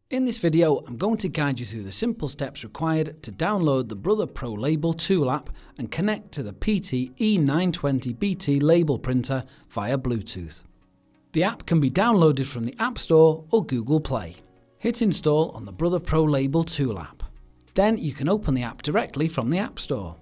In this video, I'm going to guide you through the simple steps required to download the Brother Pro Label tool app and connect to the PT-E920BT label printer via Bluetooth. The app can be downloaded from the App Store or Google Play. Hit install on the Brother Pro Label tool app. Then you can open the app directly from the App Store.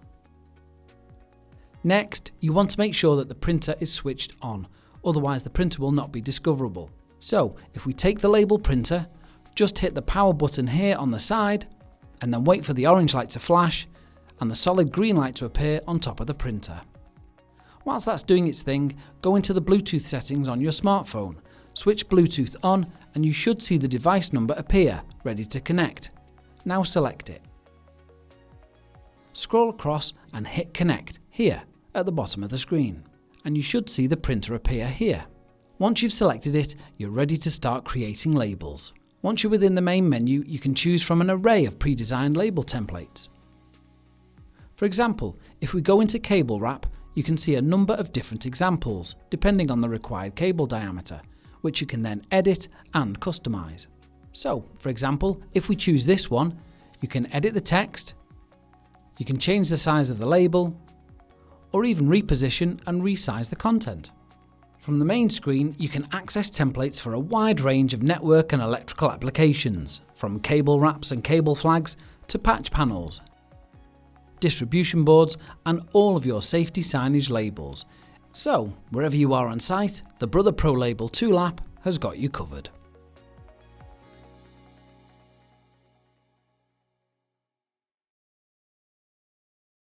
Next, you want to make sure that the printer is switched on, otherwise the printer will not be discoverable. So, if we take the label printer, just hit the power button here on the side and then wait for the orange light to flash and the solid green light to appear on top of the printer. Whilst that's doing its thing, go into the Bluetooth settings on your smartphone, switch Bluetooth on and you should see the device number appear, ready to connect. Now select it. Scroll across and hit connect here at the bottom of the screen and you should see the printer appear here. Once you've selected it, you're ready to start creating labels. Once you're within the main menu, you can choose from an array of pre-designed label templates. For example, if we go into cable wrap, you can see a number of different examples, depending on the required cable diameter, which you can then edit and customize. So, for example, if we choose this one, you can edit the text, you can change the size of the label, or even reposition and resize the content. From the main screen, you can access templates for a wide range of network and electrical applications, from cable wraps and cable flags to patch panels, distribution boards, and all of your safety signage labels. So, wherever you are on site, the Brother Pro Label tool app has got you covered.